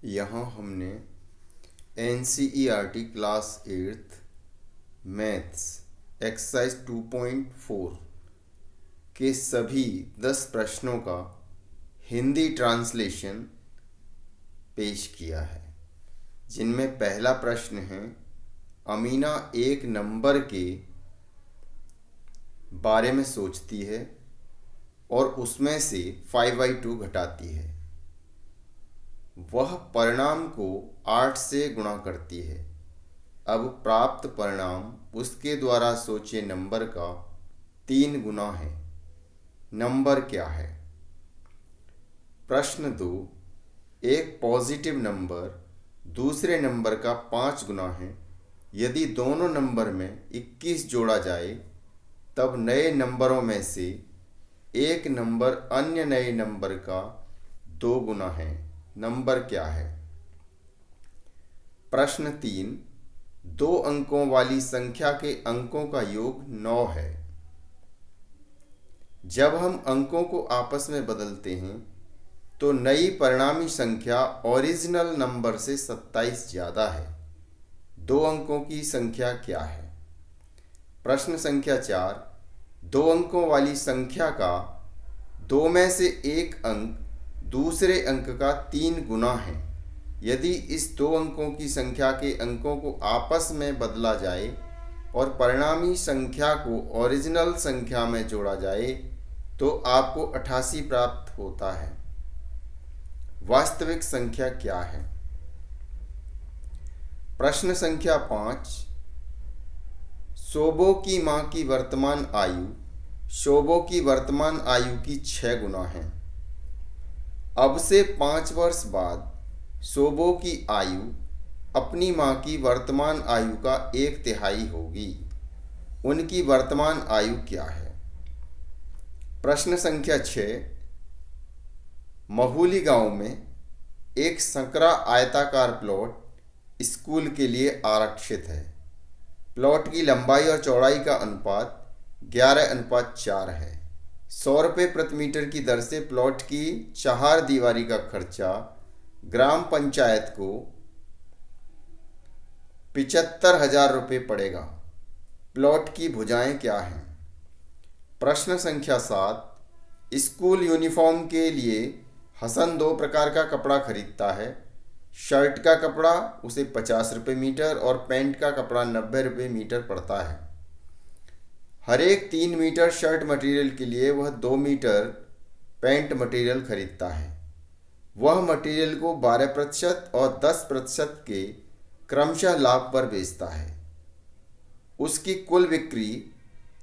यहाँ हमने NCERT class 8th maths exercise 2.4 के सभी 10 प्रश्नों का हिंदी ट्रांसलेशन पेश किया है, जिनमें पहला प्रश्न है अमीना एक नंबर के बारे में सोचती है और उसमें से 5/2 घटाती है। वह परिणाम को 8 से गुणा करती है। अब प्राप्त परिणाम उसके द्वारा सोचे नंबर का 3 गुना है। नंबर क्या है? प्रश्न 2, एक पॉजिटिव नंबर दूसरे नंबर का 5 गुना है। यदि दोनों नंबर में 21 जोड़ा जाए तब नए नंबरों में से एक नंबर अन्य नए नंबर का 2 गुना है। नंबर क्या है? प्रश्न 3, 2 अंकों वाली संख्या के अंकों का योग 9 है। जब हम अंकों को आपस में बदलते हैं तो नई परिणामी संख्या ओरिजिनल नंबर से 27 ज़्यादा है। 2 अंकों की संख्या क्या है? प्रश्न संख्या 4, 2 अंकों वाली संख्या का 2 में से एक अंक दूसरे अंक का 3 गुना है। यदि इस 2 अंकों की संख्या के अंकों को आपस में बदला जाए और परिणामी संख्या को ओरिजिनल संख्या में जोड़ा जाए तो आपको 88 प्राप्त होता है। वास्तविक संख्या क्या है? प्रश्न संख्या 5, शोभो की मां की वर्तमान आयु शोभो की वर्तमान आयु की 6 गुना है। अब से 5 वर्ष बाद शोभो की आयु अपनी मां की वर्तमान आयु का 1/3 होगी। उनकी वर्तमान आयु क्या है? प्रश्न संख्या 6, महुली गांव में एक संकरा आयताकार प्लॉट स्कूल के लिए आरक्षित है। प्लॉट की लंबाई और चौड़ाई का अनुपात 11:4 है। 100 रुपये प्रति मीटर की दर से प्लॉट की 4 दीवारी का खर्चा ग्राम पंचायत को 75,000 रुपये पड़ेगा। प्लॉट की भुजाएं क्या हैं? प्रश्न संख्या 7, स्कूल यूनिफॉर्म के लिए हसन 2 प्रकार का कपड़ा खरीदता है। शर्ट का कपड़ा उसे 50 रुपये मीटर और पैंट का कपड़ा 90 रुपये मीटर पड़ता है। हर एक 3 मीटर शर्ट मटेरियल के लिए वह 2 मीटर पैंट मटेरियल खरीदता है। वह मटेरियल को 12% और 10% के क्रमशः लाभ पर बेचता है। उसकी कुल बिक्री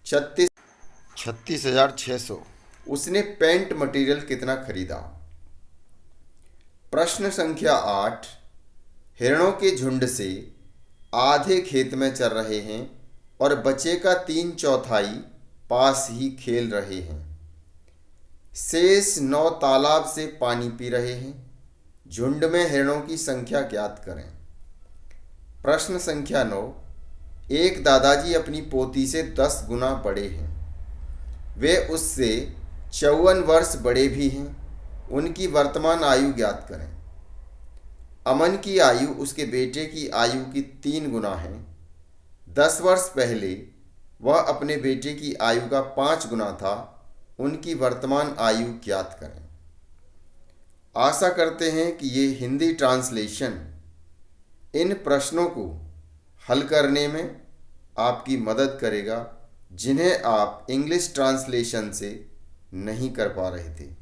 36,600। उसने पैंट मटेरियल कितना खरीदा? प्रश्न संख्या 8, हिरणों के झुंड से आधे खेत में चर रहे हैं और बचे का 3/4 पास ही खेल रहे हैं। शेष 9 तालाब से पानी पी रहे हैं। झुंड में हिरणों की संख्या ज्ञात करें। प्रश्न संख्या 9, एक दादाजी अपनी पोती से 10 गुना बड़े हैं। वे उससे 54 वर्ष बड़े भी हैं। उनकी वर्तमान आयु ज्ञात करें। अमन की आयु उसके बेटे की आयु की 3 गुना है। 10 वर्ष पहले वह अपने बेटे की आयु का 5 गुना था। उनकी वर्तमान आयु ज्ञात करें। आशा करते हैं कि ये हिंदी ट्रांसलेशन इन प्रश्नों को हल करने में आपकी मदद करेगा, जिन्हें आप इंग्लिश ट्रांसलेशन से नहीं कर पा रहे थे।